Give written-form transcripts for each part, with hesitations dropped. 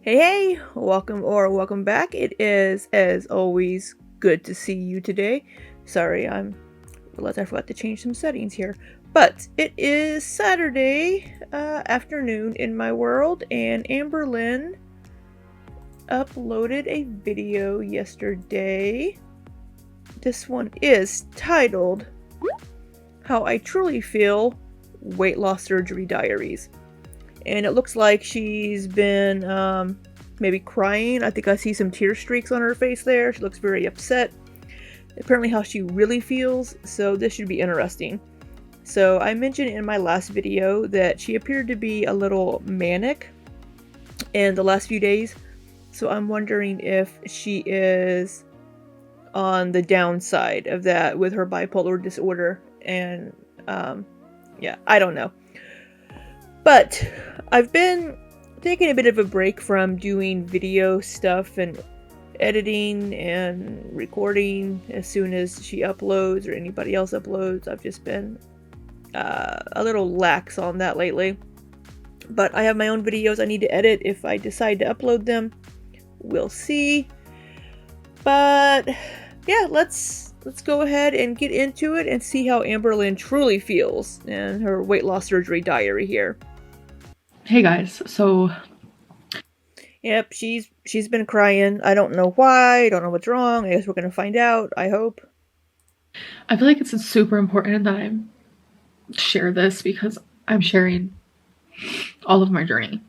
Hey, welcome back. It is, as always, good to see you today. Sorry, I realized I forgot to change some settings here. But it is Saturday afternoon in my world, and Amberlynn uploaded a video yesterday. This one is titled How I Truly Feel Weight Loss Surgery Diaries. And it looks like she's been maybe crying. I think I see some tear streaks on her face there. She looks very upset. Apparently how she really feels, so this should be interesting. So I mentioned in my last video that she appeared to be a little manic in the last few days. So I'm wondering if she is on the downside of that with her bipolar disorder. And yeah, I don't know. But I've been taking a bit of a break from doing video stuff and editing and recording as soon as she uploads or anybody else uploads. I've just been a little lax on that lately. But I have my own videos I need to edit if I decide to upload them. We'll see. But yeah, let's go ahead and get into it and see how Amberlynn truly feels in her weight loss surgery diary here. Hey guys, so Yep, she's been crying. I don't know why. I don't know what's wrong. I guess we're gonna find out. I hope. I feel like it's super important that I share this because I'm sharing all of my journey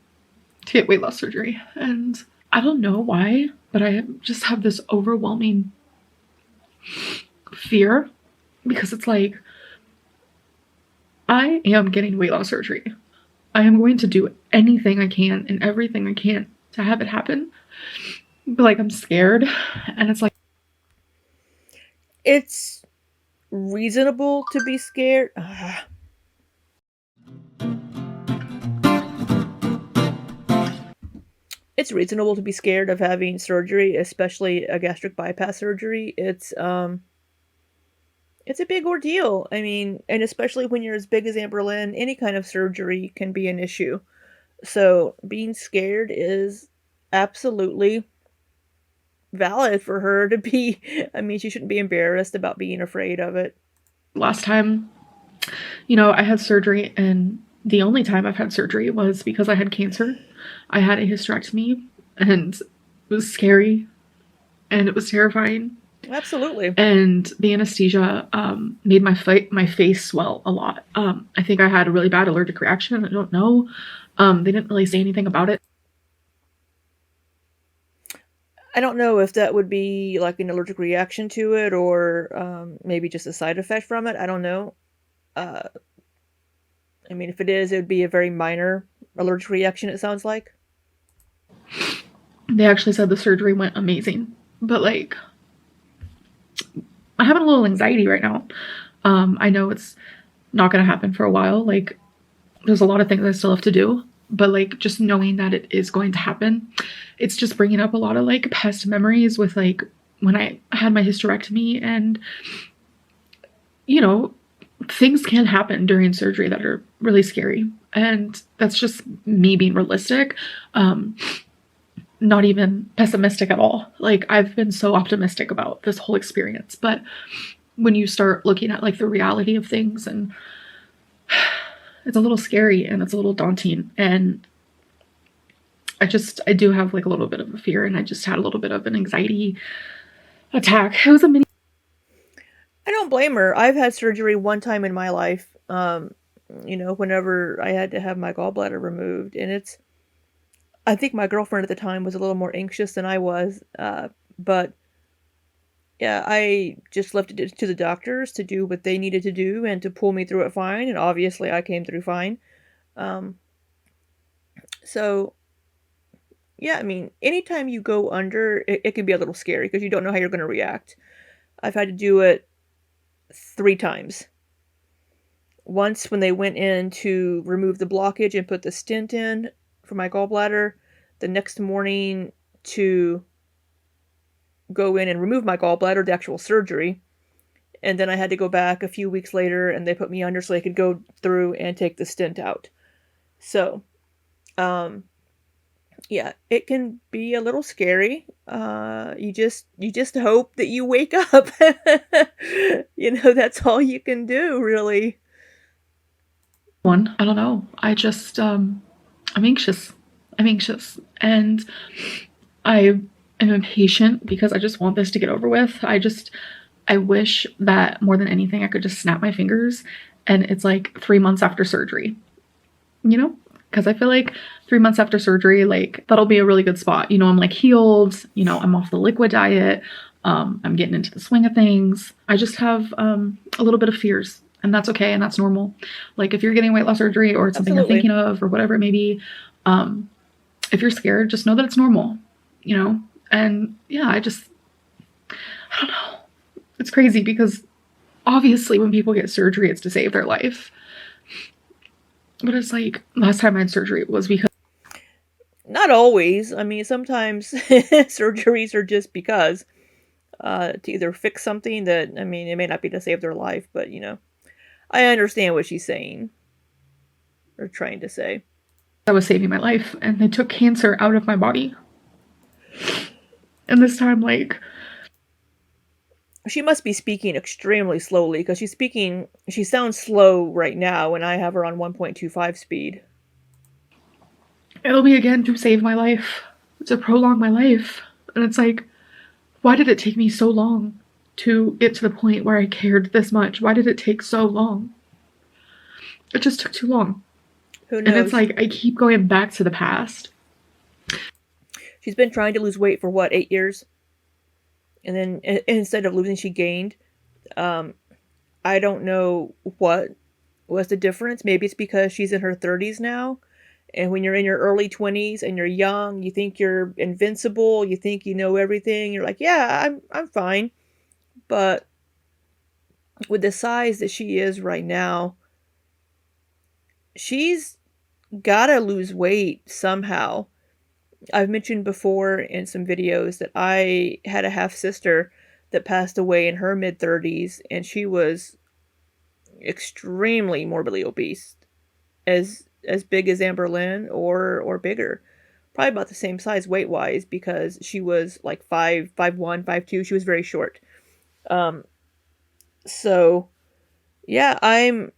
to get weight loss surgery. And I don't know why, but I just have this overwhelming fear because it's like, I am getting weight loss surgery. I am going to do anything I can and everything I can to have it happen. But like, I'm scared. And it's like, It's reasonable to be scared. It's reasonable to be scared of having surgery, especially a gastric bypass surgery. It's a big ordeal. I mean, and especially when you're as big as Amberlynn, any kind of surgery can be an issue. So being scared is absolutely valid for her to be. I mean, she shouldn't be embarrassed about being afraid of it. last time, I had surgery, and the only time I've had surgery was because I had cancer. I had a hysterectomy, and it was scary and it was terrifying. Absolutely. And the anesthesia made my face swell a lot. I think I had a really bad allergic reaction. I don't know. They didn't really say anything about it. I don't know if that would be like an allergic reaction to it or maybe just a side effect from it. I don't know. Uh, I mean, if it is, it would be a very minor allergic reaction, it sounds like. They actually said the surgery went amazing, but like, I'm having a little anxiety right now. I know it's not going to happen for a while. Like, there's a lot of things I still have to do, but like, just knowing that it is going to happen, it's just bringing up a lot of like past memories with like when I had my hysterectomy. And things can happen during surgery that are really scary, and that's just me being realistic. Not even pessimistic at all. Like, I've been so optimistic about this whole experience, but when you start looking at like the reality of things, and it's a little scary and it's a little daunting, and I do have like a little bit of a fear, and I just had a little bit of an anxiety attack. It was a mini. I don't blame her. I've had surgery one time in my life, whenever I had to have my gallbladder removed. And I think my girlfriend at the time was a little more anxious than I was. But yeah, I just left it to the doctors to do what they needed to do and to pull me through it fine. And obviously, I came through fine. Um, so, yeah, I mean, anytime you go under, it can be a little scary because you don't know how you're going to react. I've had to do it 3 times. Once when they went in to remove the blockage and put the stent in for my gallbladder, the next morning to go in and remove my gallbladder, the actual surgery, and then I had to go back a few weeks later and they put me under so they could go through and take the stent out. So, um, Yeah, it can be a little scary. You just hope that you wake up. That's all you can do, really. One, I don't know. I'm anxious. I'm anxious. And I am impatient because I just want this to get over with. I wish that more than anything, I could just snap my fingers and it's like 3 months after surgery, you know? Because I feel like 3 months after surgery, like that'll be a really good spot. I'm like healed, I'm off the liquid diet, I'm getting into the swing of things. I just have a little bit of fears, and that's okay, and that's normal. Like if you're getting weight loss surgery or it's something you're Absolutely. thinking of or whatever it may be, if you're scared, just know that it's normal, you know? And yeah, I don't know. It's crazy because obviously when people get surgery, it's to save their life. But it's like last time I had surgery was because Not always. I mean, sometimes surgeries are just because to either fix something that, I mean, it may not be to save their life, but I understand what she's saying or trying to say. I was saving my life and they took cancer out of my body. And this time, like, She must be speaking extremely slowly because she sounds slow right now, and I have her on 1.25 speed. it'll be again to save my life, to prolong my life. And it's like, why did it take me so long to get to the point where I cared this much? Why did it take so long? It just took too long. Who And it's knows? like, I keep going back to the past. She's been trying to lose weight for what, 8 years? And then instead of losing, she gained. Um, I don't know what was the difference. Maybe it's because she's in her 30s now. And when you're in your early 20s and you're young, you think you're invincible, you think you know everything. You're like, "Yeah, I'm fine." But with the size that she is right now, she's got to lose weight somehow. I've mentioned before in some videos that I had a half sister that passed away in her mid 30s, and she was extremely morbidly obese, as big as Amberlynn or bigger. Probably about the same size weight wise because she was like 5'1", 5'2". She was very short. Um, so yeah, I'm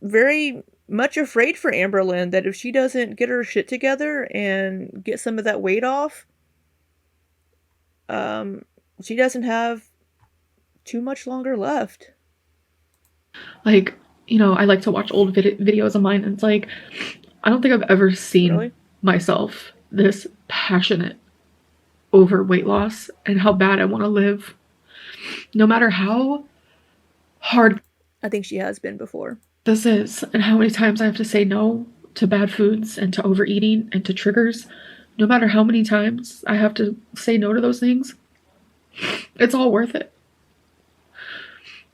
very much afraid for Amberlynn that if she doesn't get her shit together and get some of that weight off, um, she doesn't have too much longer left. Like, I like to watch old videos of mine, and it's like, I don't think I've ever seen Really, myself this passionate over weight loss and how bad I want to live, no matter how hard I think she has been before. this is and how many times I have to say no to bad foods and to overeating and to triggers. No matter how many times I have to say no to those things, it's all worth it.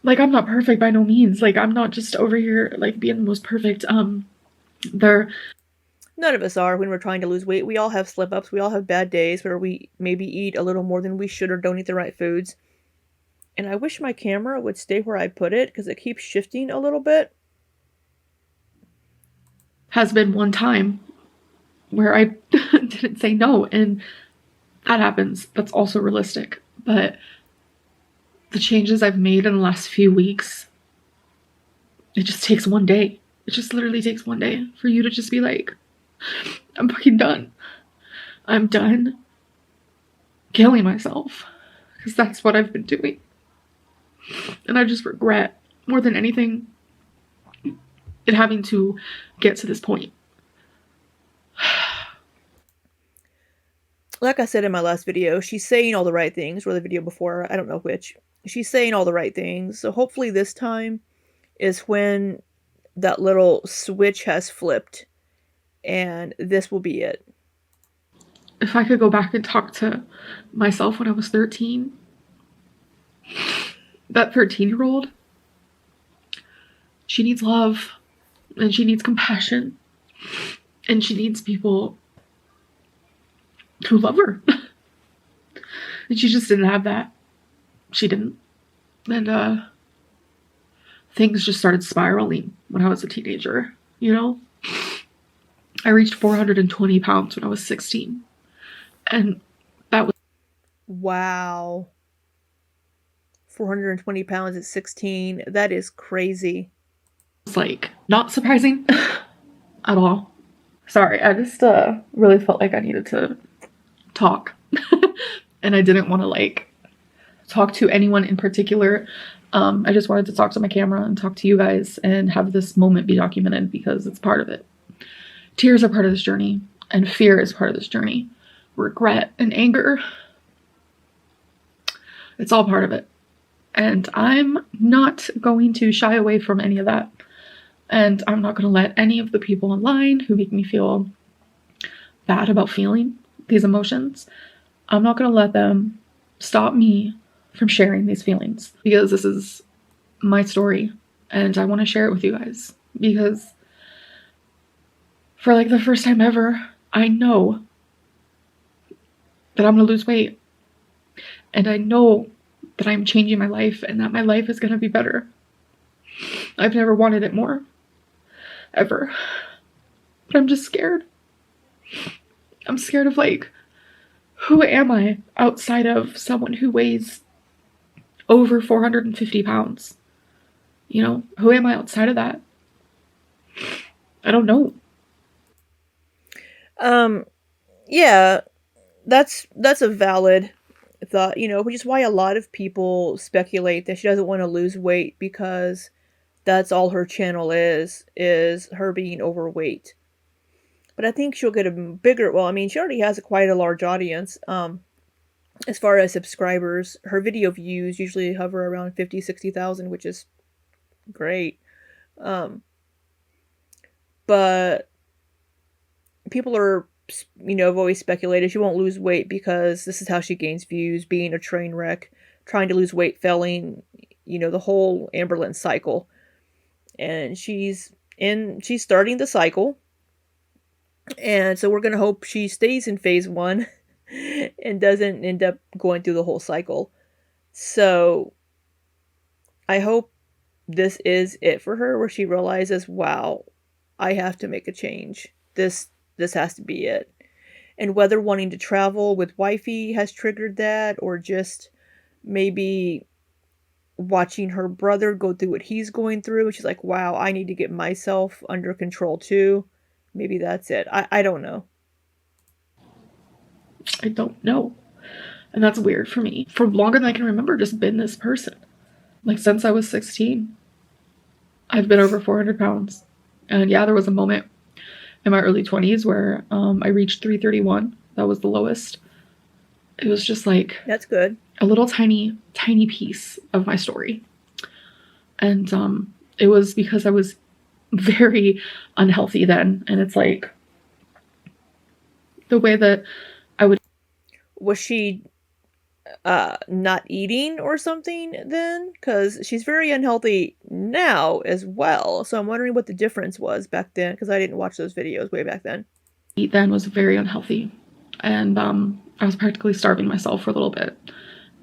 Like, I'm not perfect by no means. Like, I'm not just over here like being the most perfect. There None of us are when we're trying to lose weight. We all have slip ups. We all have bad days where we maybe eat a little more than we should or don't eat the right foods. And I wish my camera would stay where I put it because it keeps shifting a little bit. has been one time where I didn't say no, and that happens. That's also realistic. But the changes I've made in the last few weeks, it just takes one day. It just literally takes one day for you to just be like, I'm fucking done. I'm done killing myself. Because that's what I've been doing. And I just regret, more than anything, it having to get to this point. Like I said in my last video, she's saying all the right things, or the video before, I don't know which. She's saying all the right things. So hopefully this time is when that little switch has flipped and this will be it. If I could go back and talk to myself when I was 13, that 13-year-old, she needs love and she needs compassion and she needs people who love her. And she just didn't have that. She didn't. And things just started spiraling when I was a teenager, you know? I reached 420 pounds when I was 16. And that was Wow. 420 pounds at 16. That is crazy. like not surprising at all. Sorry, I just really felt like I needed to talk. And I didn't want to like talk to anyone in particular. I just wanted to talk to my camera and talk to you guys and have this moment be documented because it's part of it. Tears are part of this journey, and fear is part of this journey. Regret and anger, it's all part of it. And I'm not going to shy away from any of that. And I'm not going to let any of the people online who make me feel bad about feeling these emotions, I'm not going to let them stop me from sharing these feelings, because this is my story and I want to share it with you guys, because for like the first time ever, I know that I'm going to lose weight, and I know that I'm changing my life and that my life is going to be better. I've never wanted it more, ever. But I'm just scared. I'm scared of like, who am I outside of someone who weighs over 450 pounds? You know, who am I outside of that? I don't know. Yeah, that's a valid thought, which is why a lot of people speculate that she doesn't want to lose weight because that's all her channel is her being overweight. But I think she'll get a bigger, well, I mean, she already has quite a large audience. As far as subscribers, her video views usually hover around 50, 60,000, which is great. But people are, have always speculated she won't lose weight because this is how she gains views, being a train wreck, trying to lose weight, failing, the whole Amberlynn cycle. And she's starting the cycle. And so we're going to hope she stays in phase 1 and doesn't end up going through the whole cycle. So I hope this is it for her, where she realizes, wow, I have to make a change. This has to be it. And whether wanting to travel with wifey has triggered that, or just maybe watching her brother go through what he's going through, she's like, wow, I need to get myself under control too. Maybe that's it. I don't know. I don't know. And that's weird for me. For longer than I can remember, just been this person. Like since I was 16, I've been over 400 pounds. And yeah, there was a moment in my early 20s where I reached 331. That was the lowest. It was just like, that's good. A little tiny piece of my story. And it was because I was very unhealthy then. And it's like the way that I would. Was she not eating or something then? Because she's very unhealthy now as well. So I'm wondering what the difference was back then, because I didn't watch those videos way back then. Eat then was very unhealthy. And I was practically starving myself for a little bit.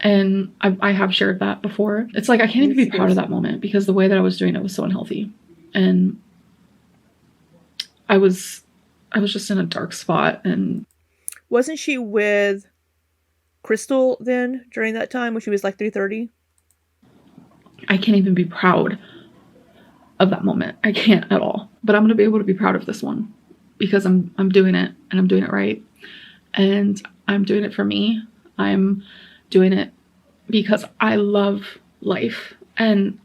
And I have shared that before. It's like I can't even be proud of that moment, because the way that I was doing it was so unhealthy. And I was just in a dark spot. And wasn't she with Crystal then during that time when she was like 330? I can't even be proud of that moment. I can't at all. But I'm going to be able to be proud of this one, because I'm doing it, and I'm doing it right. And I'm doing it for me. I'm doing it because I love life, and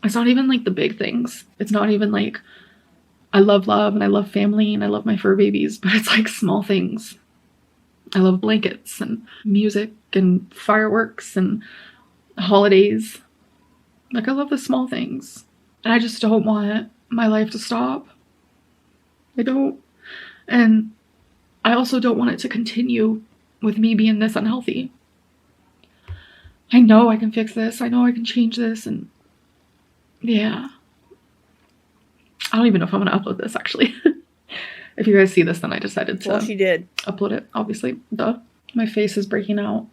it's not even like the big things. It's not even like I love love and I love family and I love my fur babies, but it's like small things. I love blankets and music and fireworks and holidays. Like, I love the small things. And I just don't want my life to stop. I don't. And I also don't want it to continue with me being this unhealthy. I know I can fix this. I know I can change this. And yeah. I don't even know if I'm going to upload this, actually. If you guys see this, then I decided to she did upload it, obviously. Duh. My face is breaking out.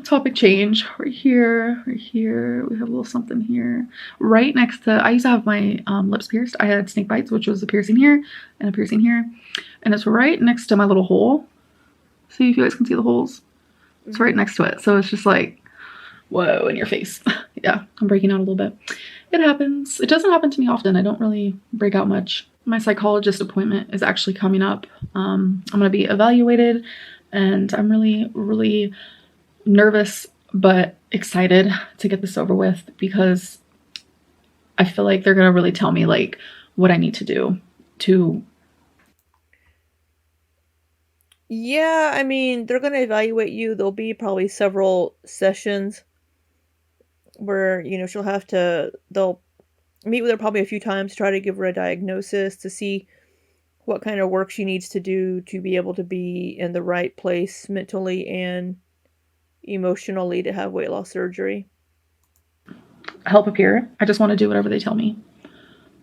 Topic change. Right here, right here. We have a little something here. Right next to, I used to have my lips pierced. I had snake bites, which was a piercing here and a piercing here. And it's right next to my little hole. See if you guys can see the holes. It's right next to it. So it's just like, whoa, in your face. Yeah, I'm breaking out a little bit. It happens. It doesn't happen to me often. I don't really break out much. My psychologist appointment is actually coming up. I'm going to be evaluated, and I'm really, really nervous but excited to get this over with, because I feel like they're gonna really tell me like what I need to do to. Yeah, I mean, they're gonna evaluate you. There'll be probably several sessions where, they'll meet with her probably a few times, try to give her a diagnosis to see what kind of work she needs to do to be able to be in the right place mentally and emotionally to have weight loss surgery. Help appear. I just want to do whatever they tell me.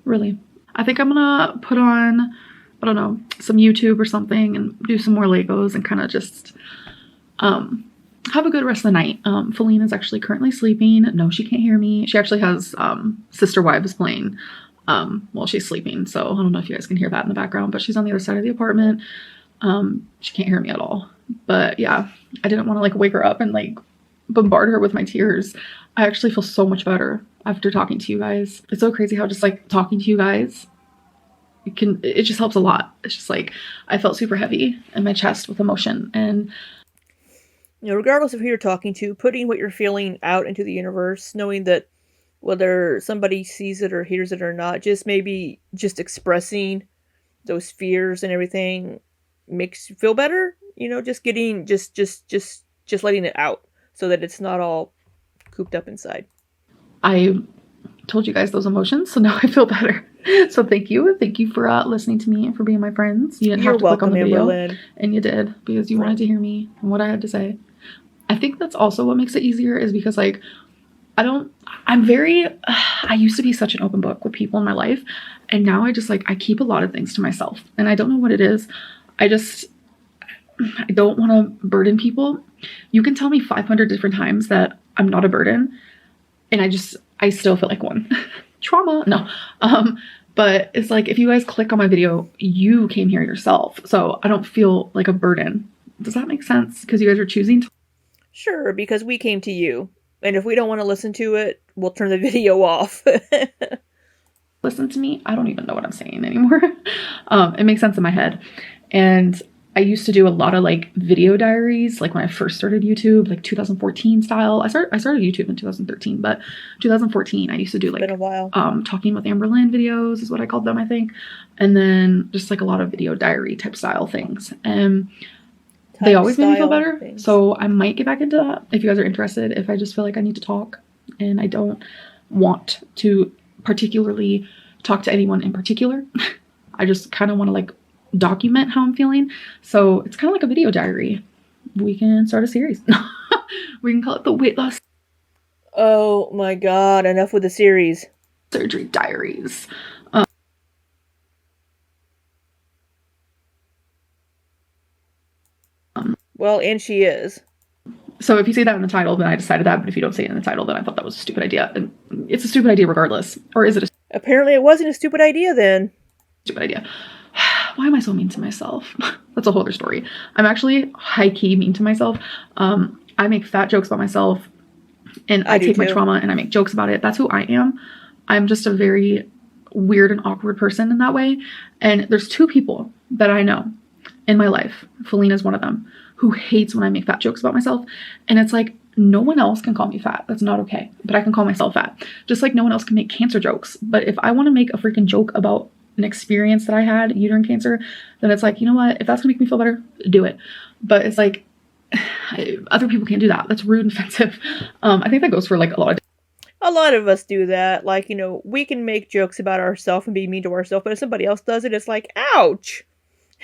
Really. I think I'm gonna put on, I don't know, some YouTube or something and do some more Legos and kind of just have a good rest of the night. Feline is actually currently sleeping. No, she can't hear me. She actually has Sister Wives playing while she's sleeping. So I don't know if you guys can hear that in the background, but she's on the other side of the apartment. She can't hear me at all. But yeah, I didn't want to like wake her up and like bombard her with my tears. I actually feel so much better after talking to you guys. It's so crazy how just like talking to you guys, it just helps a lot. It's just like I felt super heavy in my chest with emotion. And regardless of who you're talking to, putting what you're feeling out into the universe, knowing that whether somebody sees it or hears it or not, just maybe just expressing those fears and everything makes you feel better. Just getting just letting it out so that it's not all cooped up inside. I told you guys those emotions, so now I feel better. So thank you for listening to me and for being my friends. You didn't You're have to welcome, click on the video, Amberlynn. and you did because you wanted to hear me and what I had to say. I think that's also what makes it easier, is because like I used to be such an open book with people in my life, and now I keep a lot of things to myself, and I don't know what it is. I don't want to burden people. You can tell me 500 different times that I'm not a burden, and I still feel like one. Trauma. No. But it's like, if you guys click on my video, you came here yourself. So I don't feel like a burden. Does that make sense? Because you guys are choosing to. Sure, because we came to you. And if we don't want to listen to it, we'll turn the video off. Listen to me. I don't even know what I'm saying anymore. It makes sense in my head. And I used to do a lot of like video diaries, like when I first started YouTube, like 2014 style. I started YouTube in 2013, but 2014 I used to do like been a while. Talking with Amberlynn videos is what I called them, I think. And then just like a lot of video diary type style things. And they always made me feel better. Things. So I might get back into that if you guys are interested, if I just feel like I need to talk and I don't want to particularly talk to anyone in particular. I just kind of want to like document how I'm feeling. So it's kind of like a video diary. We can start a series. We can call it the weight loss. Oh my god, enough with the series. Surgery diaries. Well, and she is. So if you say that in the title, then I decided that. But if you don't say it in the title, then I thought that was a stupid idea. And it's a stupid idea regardless. Or is it Apparently it wasn't a stupid idea then. Stupid idea. Why am I so mean to myself? That's a whole other story. I'm actually high-key mean to myself. I make fat jokes about myself, and I take my trauma and I make jokes about it. That's who I am. I'm just a very weird and awkward person in that way. And there's two people that I know in my life. Feline is one of them, who hates when I make fat jokes about myself. And it's like, no one else can call me fat. That's not okay. But I can call myself fat. Just like no one else can make cancer jokes. But if I want to make a freaking joke about an experience that I had, uterine cancer, then it's like, you know what? If that's gonna make me feel better, do it. But it's like, other people can't do that. That's rude and offensive. I think that goes for like a lot of us do that. Like, we can make jokes about ourselves and be mean to ourselves, but if somebody else does it, it's like, ouch.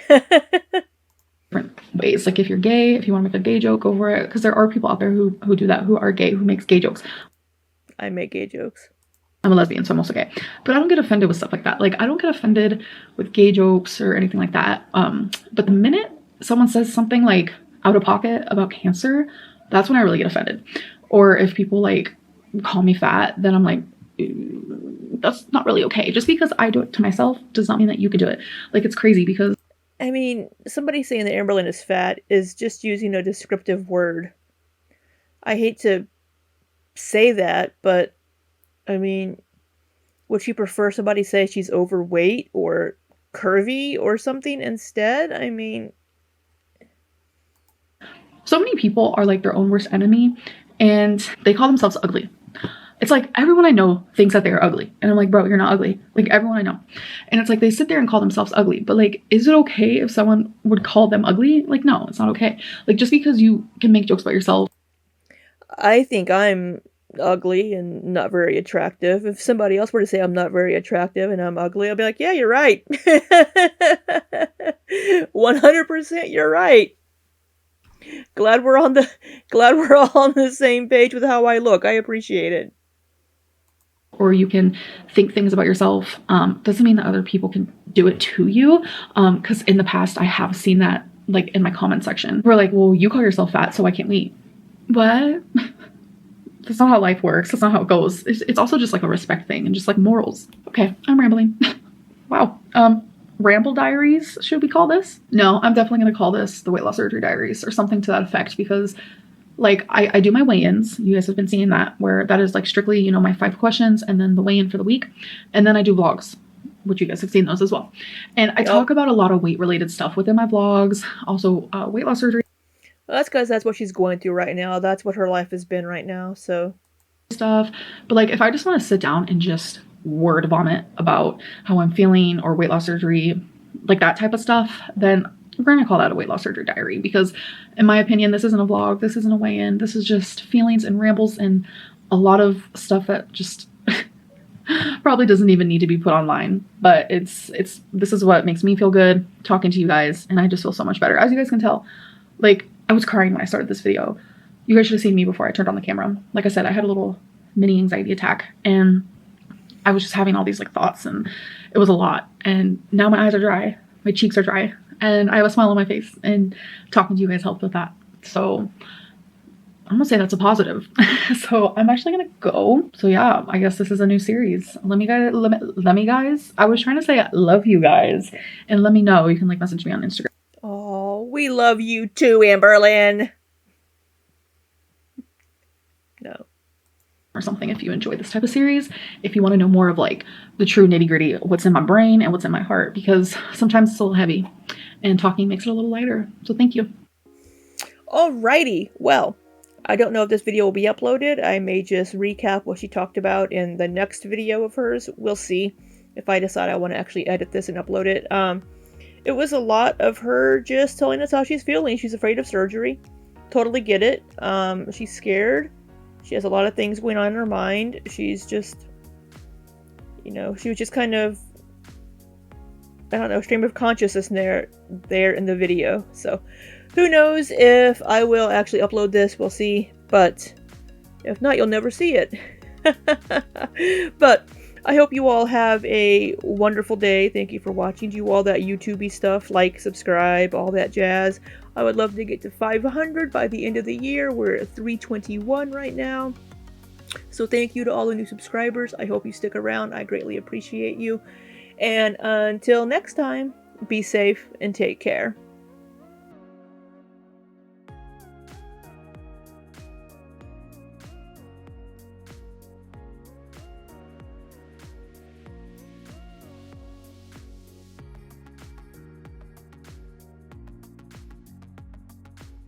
Different ways. Like if you're gay, if you want to make a gay joke over it, because there are people out there who do that, who are gay, who makes gay jokes. I make gay jokes. I'm a lesbian, so I'm also gay. But I don't get offended with stuff like that. Like I don't get offended with gay jokes or anything like that. But the minute someone says something like out of pocket about cancer, That's when I really get offended. Or if people like call me fat, then I'm like, that's not really okay. Just because I do it to myself does not mean that you can do it. Like, it's crazy because I mean, somebody saying that Amberlynn is fat is just using a descriptive word. I hate to say that, but I mean, would you prefer somebody say she's overweight or curvy or something instead? I mean, so many people are like their own worst enemy and they call themselves ugly. It's like everyone I know thinks that they're ugly. And I'm like, bro, you're not ugly. Like everyone I know. And it's like they sit there and call themselves ugly. But like, is it okay if someone would call them ugly? Like, no, it's not okay. Like, just because you can make jokes about yourself. I think I'm ugly and not very attractive. If somebody else were to say I'm not very attractive and I'm ugly, I'll be like, yeah, you're right. 100% you're right. Glad we're on the glad we're all on the same page with how I look. I appreciate it. Or you can think things about yourself, doesn't mean that other people can do it to you. Because in the past, I have seen that like in my comment section. We're like, well, you call yourself fat, so why can't we? What? That's not how life works. That's not how it goes. It's also just like a respect thing and just like morals. Okay, I'm rambling. Wow. Ramble diaries, should we call this? No, I'm definitely gonna call this the weight loss surgery diaries or something to that effect, because like I do my weigh-ins. You guys have been seeing that, where that is like strictly, you know, my 5 questions and then the weigh-in for the week. And then I do vlogs, which you guys have seen those as well. And I talk about a lot of weight related stuff within my vlogs. Also weight loss surgery Well, that's because that's what she's going through right now. That's what her life has been right now. So, stuff. But like, if I just want to sit down and just word vomit about how I'm feeling or weight loss surgery, like that type of stuff, then we're going to call that a weight loss surgery diary, because in my opinion, this isn't a vlog, this isn't a weigh-in, this is just feelings and rambles and a lot of stuff that just probably doesn't even need to be put online. But it's this is what makes me feel good talking to you guys, and I just feel so much better. As you guys can tell, like, I was crying when I started this video. You guys should have seen me before I turned on the camera. Like I said, I had a little mini anxiety attack and I was just having all these like thoughts, and it was a lot. And now my eyes are dry, my cheeks are dry, and I have a smile on my face, and talking to you guys helped with that. So I'm gonna say that's a positive. So I'm actually gonna go. So yeah, I guess this is a new series. Let me guys. I was trying to say I love you guys, and let me know. You can like message me on Instagram. oh, we love you too, Amberlynn. No. Or something if you enjoy this type of series, if you want to know more of like the true nitty-gritty, what's in my brain and what's in my heart, because sometimes it's a little heavy and talking makes it a little lighter. So thank you. Alrighty. Well, I don't know if this video will be uploaded. I may just recap what she talked about in the next video of hers. We'll see if I decide I want to actually edit this and upload it. It was a lot of her just telling us how she's feeling. She's afraid of surgery. Totally get it. She's scared. She has a lot of things going on in her mind. She's just, you know, she was just kind of, I don't know, stream of consciousness there in the video. So who knows if I will actually upload this. We'll see. But if not, you'll never see it. But I hope you all have a wonderful day. Thank you for watching. Do all that YouTube-y stuff, like, subscribe, all that jazz. I would love to get to 500 by the end of the year. We're at 321 right now. So thank you to all the new subscribers. I hope you stick around. I greatly appreciate you. And until next time, be safe and take care.